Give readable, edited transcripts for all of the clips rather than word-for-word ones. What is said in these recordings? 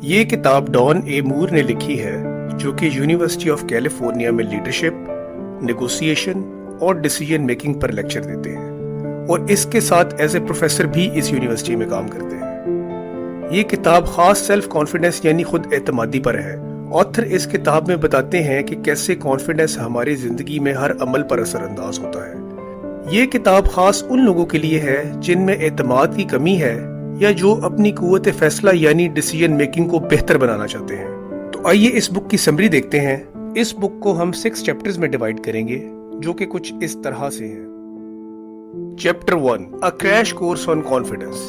یہ کتاب ڈان اے مور نے لکھی ہے جو کہ یونیورسٹی آف کیلیفورنیا میں لیڈرشپ، نیگوسیشن اور ڈیسیجن میکنگ پر لیکچر دیتے ہیں اور اس کے ساتھ ایز اے پروفیسر بھی اس یونیورسٹی میں کام کرتے ہیں۔ یہ کتاب خاص سیلف کانفیڈنس یعنی خود اعتمادی پر ہے۔ آتھر اس کتاب میں بتاتے ہیں کہ کیسے کانفیڈنس ہماری زندگی میں ہر عمل پر اثر انداز ہوتا ہے۔ یہ کتاب خاص ان لوگوں کے لیے ہے جن میں اعتماد کی کمی ہے یا جو اپنی قوت فیصلہ یعنی ڈیسیجن میکنگ کو بہتر بنانا چاہتے ہیں۔ تو آئیے اس بک کی سمری دیکھتے ہیں۔ اس بک کو ہم 6 چیپٹرز میں ڈیوائیڈ کریں گے جو کہ کچھ اس طرح سے ہیں۔ Chapter 1 A Crash Course on Confidence۔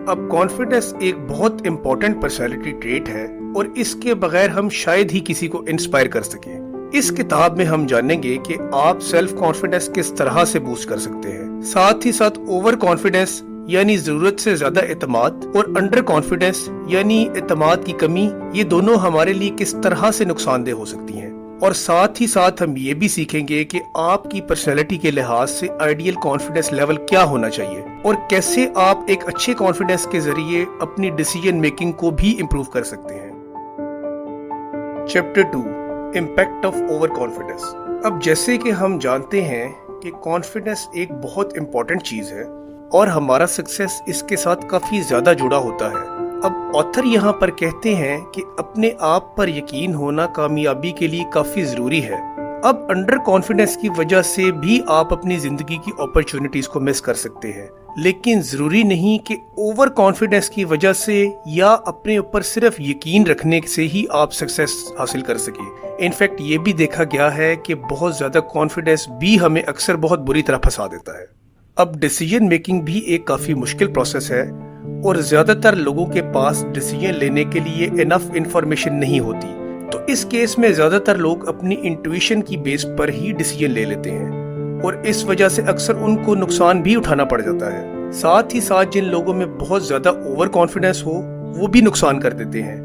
اب کانفیڈنس ایک بہت امپورٹنٹ پرسنالٹی ٹریٹ ہے اور اس کے بغیر ہم شاید ہی کسی کو انسپائر کر سکیں۔ اس کتاب میں ہم جانیں گے کہ آپ سیلف کانفیڈنس کس طرح سے بوسٹ کر سکتے ہیں، ساتھ ہی ساتھ اوور کانفیڈنس یعنی ضرورت سے زیادہ اعتماد اور انڈر کانفیڈنس یعنی اعتماد کی کمی، یہ دونوں ہمارے لیے کس طرح سے نقصان دہ ہو سکتی ہیں، اور ساتھ ہی ساتھ ہم یہ بھی سیکھیں گے کہ آپ کی پرسنالٹی کے لحاظ سے آئیڈیل کانفیڈنس لیول کیا ہونا چاہیے اور کیسے آپ ایک اچھے کانفیڈنس کے ذریعے اپنی ڈیسیجن میکنگ کو بھی امپروو کر سکتے ہیں۔ Chapter 2 impact of over confidence. اب جیسے کہ ہم جانتے ہیں کہ کانفیڈنس ایک بہت امپورٹنٹ چیز ہے اور ہمارا سکسیس اس کے ساتھ کافی زیادہ جڑا ہوتا ہے۔ اب آتھر یہاں پر کہتے ہیں کہ اپنے آپ پر یقین ہونا کامیابی کے لیے کافی ضروری ہے۔ اب انڈر کانفیڈنس کی وجہ سے بھی آپ اپنی زندگی کی اپرچونٹیز کو مس کر سکتے ہیں، لیکن ضروری نہیں کہ اوور کانفیڈنس کی وجہ سے یا اپنے اوپر صرف یقین رکھنے سے ہی آپ سکسیس حاصل کر سکیں۔ انفیکٹ یہ بھی دیکھا گیا ہے کہ بہت زیادہ کانفیڈنس بھی ہمیں اکثر بہت بری طرح پھنسا دیتا ہے۔ اب ڈیسیجن میکنگ بھی ایک کافی مشکل پروسیس ہے اور زیادہ تر لوگوں کے پاس ڈیسیجن لینے کے لیے انف انفارمیشن نہیں ہوتی، تو اس کیس میں زیادہ تر لوگ اپنی انٹویشن کی بیس پر ہی ڈیسیجن لے لیتے ہیں اور اس وجہ سے اکثر ان کو نقصان بھی اٹھانا پڑ جاتا ہے۔ ساتھ ہی ساتھ جن لوگوں میں بہت زیادہ اوور کانفیڈنس ہو وہ بھی نقصان کر دیتے ہیں۔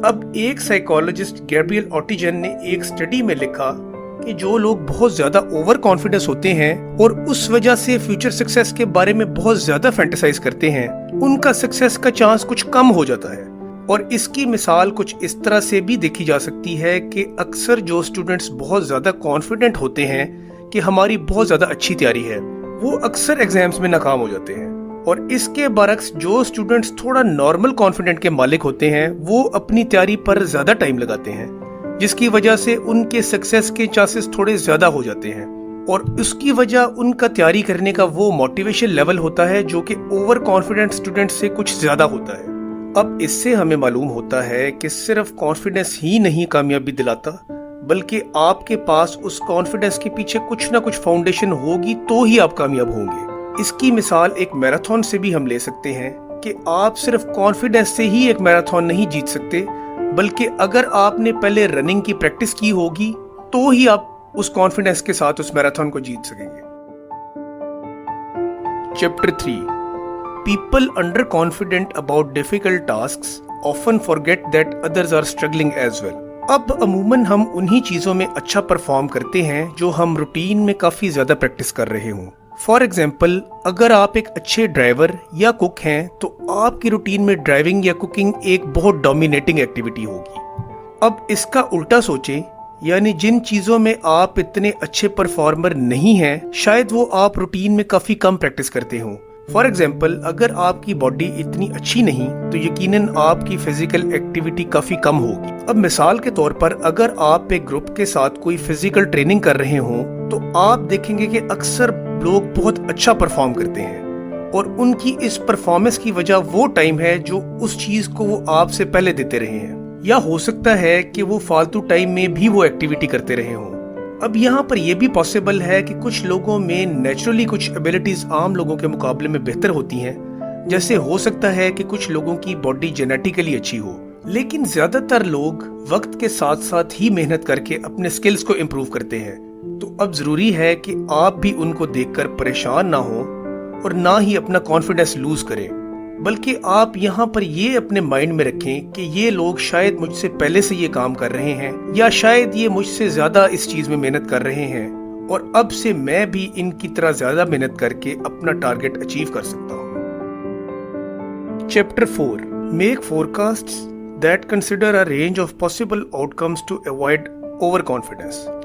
اب ایک سائیکالوجسٹ گیبریل اوٹیجن نے ایک سٹڈی میں لکھا کہ جو لوگ بہت زیادہ اوور کانفیڈنس ہوتے ہیں اور اس وجہ سے فیوچر سکسیس کے بارے میں بہت زیادہ فینٹیسائز کرتے ہیں، ان کا سکسیس کا چانس کچھ کم ہو جاتا ہے۔ اور اس کی مثال کچھ اس طرح سے بھی دیکھی جا سکتی ہے کہ اکثر جو اسٹوڈنٹس بہت زیادہ کانفیڈنٹ ہوتے ہیں کہ ہماری بہت زیادہ اچھی تیاری ہے، وہ اکثر ایگزامز میں ناکام ہو جاتے ہیں، اور اس کے برعکس جو اسٹوڈنٹس تھوڑا نارمل کانفیڈنٹ کے مالک ہوتے ہیں وہ اپنی تیاری پر زیادہ ٹائم لگاتے ہیں، جس کی وجہ سے ان کے سکسیس کے چانسز تھوڑے زیادہ ہو جاتے ہیں، اور اس کی وجہ ان کا تیاری کرنے کا وہ موٹیویشن لیول ہوتا ہے جو کہ اوور کانفیڈنٹ اسٹوڈنٹ سے کچھ زیادہ ہوتا ہے۔ اب اس سے ہمیں معلوم ہوتا ہے کہ صرف کانفیڈنس ہی نہیں کامیابی دلاتا، بلکہ آپ کے پاس اس کانفیڈنس کے پیچھے کچھ نہ کچھ فاؤنڈیشن ہوگی تو ہی آپ کامیاب ہوں گے۔ اس کی مثال ایک میراتھن سے بھی ہم لے سکتے ہیں کہ آپ صرف کانفیڈنس سے ہی ایک میراتھن نہیں جیت سکتے، بلکہ اگر آپ نے پہلے رننگ کی پریکٹس کی ہوگی تو ہی آپ اس کانفیڈنس کے ساتھ اس میراتھن کو جیت سکیں گے۔ Chapter 3 People underconfident about difficult tasks often forget that others are struggling as well۔ اب عموماً ہم انہی چیزوں میں اچھا پرفارم کرتے ہیں جو ہم روٹین میں کافی زیادہ پریکٹس کر رہے ہوں۔ فار ایگزامپل، اگر آپ ایک اچھے ڈرائیور یا کک ہیں تو آپ کی روٹین میں ڈرائیونگ یا کوکنگ ایک بہت ڈومینیٹنگ ایکٹیویٹی ہوگی۔ اب اس کا الٹا سوچیں، یعنی جن چیزوں میں آپ اتنے اچھے پرفارمر نہیں ہیں شاید وہ آپ روٹین میں کافی کم پریکٹس کرتے ہوں۔ فار ایگزامپل، اگر آپ کی باڈی اتنی اچھی نہیں تو یقیناً آپ کی فزیکل ایکٹیویٹی کافی کم ہوگی۔ اب مثال کے طور پر اگر آپ ایک گروپ کے ساتھ کوئی فزیکل ٹریننگ کر رہے ہوں تو آپ دیکھیں گے کہ اکثر لوگ بہت اچھا پرفارم کرتے ہیں، اور ان کی اس پرفارمنس کی وجہ وہ ٹائم ہے جو اس چیز کو وہ آپ سے پہلے دیتے رہے ہیں، یا ہو سکتا ہے کہ وہ فالتو ٹائم میں بھی وہ ایکٹیویٹی کرتے رہے ہوں۔ اب یہاں پر یہ بھی پاسبل ہے کہ کچھ لوگوں میں نیچرلی کچھ ایبلٹیز عام لوگوں کے مقابلے میں بہتر ہوتی ہیں، جیسے ہو سکتا ہے کہ کچھ لوگوں کی باڈی جینیٹیکلی اچھی ہو، لیکن زیادہ تر لوگ وقت کے ساتھ ساتھ ہی محنت کر کے اپنے سکلز کو امپروو کرتے ہیں۔ تو اب ضروری ہے کہ آپ بھی ان کو دیکھ کر پریشان نہ ہوں اور نہ ہی اپنا کانفیڈنس لوز کریں، بلکہ آپ یہاں پر یہ اپنے مائنڈ میں رکھیں کہ یہ لوگ شاید مجھ سے پہلے سے یہ کام کر رہے ہیں، یا شاید یہ مجھ سے زیادہ اس چیز میں محنت کر رہے ہیں، اور اب سے میں بھی ان کی طرح زیادہ محنت کر کے اپنا ٹارگٹ اچیو کر سکتا ہوں۔ Chapter 4 make forecasts that consider a range of possible outcomes to avoid overconfidence.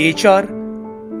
HR,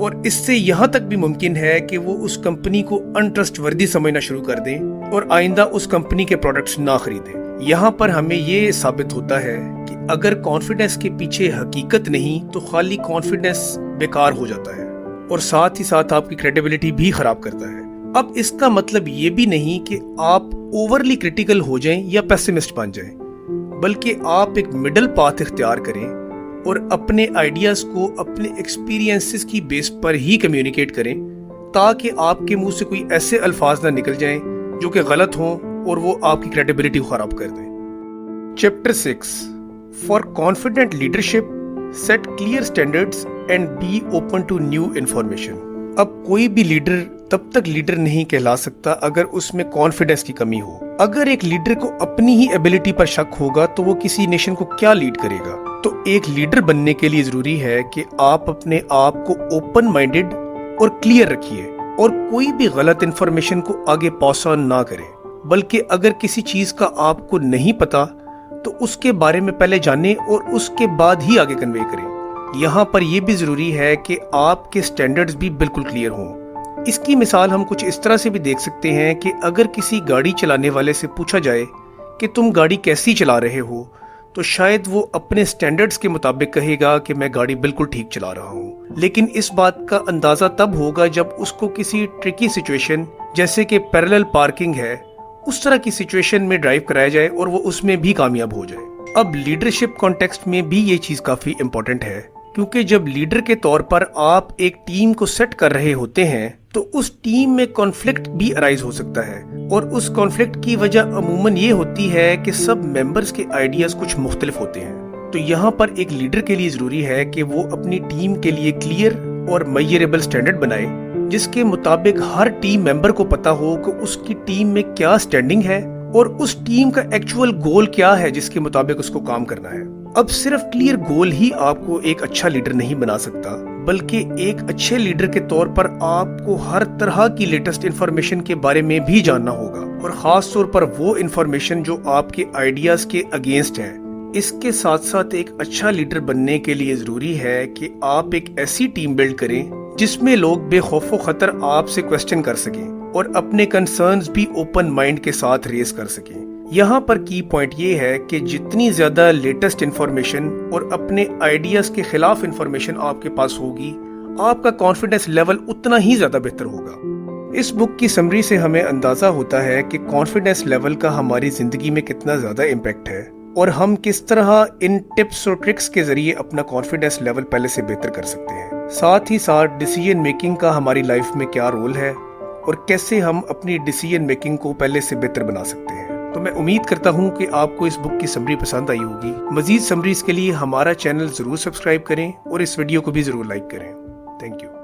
اور اس سے یہاں تک بھی ممکن ہے کہ وہ اس کمپنی کو انٹرسٹ وردی سمجھنا شروع کر دیں اور آئندہ اس کمپنی کے پروڈکٹس نہ خریدیں۔ یہاں پر ہمیں یہ ثابت ہوتا ہے کہ اگر کانفیڈنس کے پیچھے حقیقت نہیں تو خالی کانفیڈنس بیکار ہو جاتا ہے اور ساتھ ہی ساتھ آپ کی کریڈیبلٹی بھی خراب کرتا ہے۔ اب اس کا مطلب یہ بھی نہیں کہ آپ اوورلی کرٹیکل ہو جائیں یا پیسمسٹ بن جائیں، بلکہ آپ ایک مڈل پاتھ اختیار کریں اور اپنے آئیڈیاز کو اپنے ایکسپیرینسز کی بیس پر ہی کمیونیکیٹ کریں تاکہ آپ کے منہ سے کوئی ایسے الفاظ نہ نکل جائیں جو کہ غلط ہوں اور وہ آپ کی کریڈیبلٹی کو خراب کر دیں۔ Chapter 6 for confident leadership set clear standards and be open to new information. اب کوئی بھی لیڈر تب تک لیڈر نہیں کہلا سکتا اگر اس میں کانفیڈنس کی کمی ہو۔ اگر ایک لیڈر کو اپنی ہی ایبلٹی پر شک ہوگا تو وہ کسی نیشن کو کیا لیڈ کرے گا؟ تو ایک لیڈر بننے کے لیے ضروری ہے کہ آپ اپنے آپ کو اوپن مائنڈڈ اور کلیئر رکھیے اور کوئی بھی غلط انفارمیشن کو آگے پاس آن نہ کریں، بلکہ اگر کسی چیز کا آپ کو نہیں پتا تو اس کے بارے میں پہلے جانیں اور اس کے بعد ہی آگے کنوے کریں۔ یہاں پر یہ بھی ضروری ہے کہ آپ کے سٹینڈرڈز بھی بالکل کلیئر ہوں۔ اس کی مثال ہم کچھ اس طرح سے بھی دیکھ سکتے ہیں کہ اگر کسی گاڑی چلانے والے سے پوچھا جائے کہ تم گاڑی کیسی چلا رہے ہو تو شاید وہ اپنے سٹینڈرڈز کے مطابق کہے گا کہ میں گاڑی بالکل ٹھیک چلا رہا ہوں، لیکن اس بات کا اندازہ تب ہوگا جب اس کو کسی ٹرکی سچویشن جیسے کہ پیرلل پارکنگ ہے اس طرح کی سچویشن میں ڈرائیو کرایا جائے اور وہ اس میں بھی کامیاب ہو جائے۔ اب لیڈرشپ کانٹیکسٹ میں بھی یہ چیز کافی امپورٹنٹ ہے، کیونکہ جب لیڈر کے طور پر آپ ایک ٹیم کو سیٹ کر رہے ہوتے ہیں تو اس ٹیم میں کانفلکٹ بھی ارائز ہو سکتا ہے، اور اس کانفلکٹ کی وجہ عموماً یہ ہوتی ہے کہ سب ممبرز کے آئیڈیاز کچھ مختلف ہوتے ہیں۔ تو یہاں پر ایک لیڈر کے لیے ضروری ہے کہ وہ اپنی ٹیم کے لیے کلیئر اور میئریبل سٹینڈرڈ بنائے، جس کے مطابق ہر ٹیم ممبر کو پتا ہو کہ اس کی ٹیم میں کیا سٹینڈنگ ہے اور اس ٹیم کا ایکچوئل گول کیا ہے جس کے مطابق اس کو کام کرنا ہے۔ اب صرف کلیئر گول ہی آپ کو ایک اچھا لیڈر نہیں بنا سکتا، بلکہ ایک اچھے لیڈر کے طور پر آپ کو ہر طرح کی لیٹسٹ انفارمیشن کے بارے میں بھی جاننا ہوگا، اور خاص طور پر وہ انفارمیشن جو آپ کے آئیڈیاز کے اگینسٹ ہے۔ اس کے ساتھ ساتھ ایک اچھا لیڈر بننے کے لیے ضروری ہے کہ آپ ایک ایسی ٹیم بلڈ کریں جس میں لوگ بے خوف و خطر آپ سے کوسچن کر سکیں اور اپنے کنسرنز بھی اوپن مائنڈ کے ساتھ ریز کر سکیں۔ یہاں پر کی پوائنٹ یہ ہے کہ جتنی زیادہ لیٹسٹ انفارمیشن اور اپنے آئیڈیاز کے خلاف انفارمیشن آپ کے پاس ہوگی، آپ کا کانفیڈنس لیول اتنا ہی زیادہ بہتر ہوگا۔ اس بک کی سمری سے ہمیں اندازہ ہوتا ہے کہ کانفیڈنس لیول کا ہماری زندگی میں کتنا زیادہ امپیکٹ ہے اور ہم کس طرح ان ٹپس اور ٹرکس کے ذریعے اپنا کانفیڈنس لیول پہلے سے بہتر کر سکتے ہیں۔ ساتھ ہی ساتھ ڈیسیژن میکنگ کا ہماری لائف میں کیا رول ہے اور کیسے ہم اپنی ڈیسیژن میکنگ کو پہلے سے بہتر بنا سکتے ہیں۔ تو میں امید کرتا ہوں کہ آپ کو اس بک کی سمری پسند آئی ہوگی۔ مزید سمریز کے لیے ہمارا چینل ضرور سبسکرائب کریں اور اس ویڈیو کو بھی ضرور لائک کریں۔ Thank you.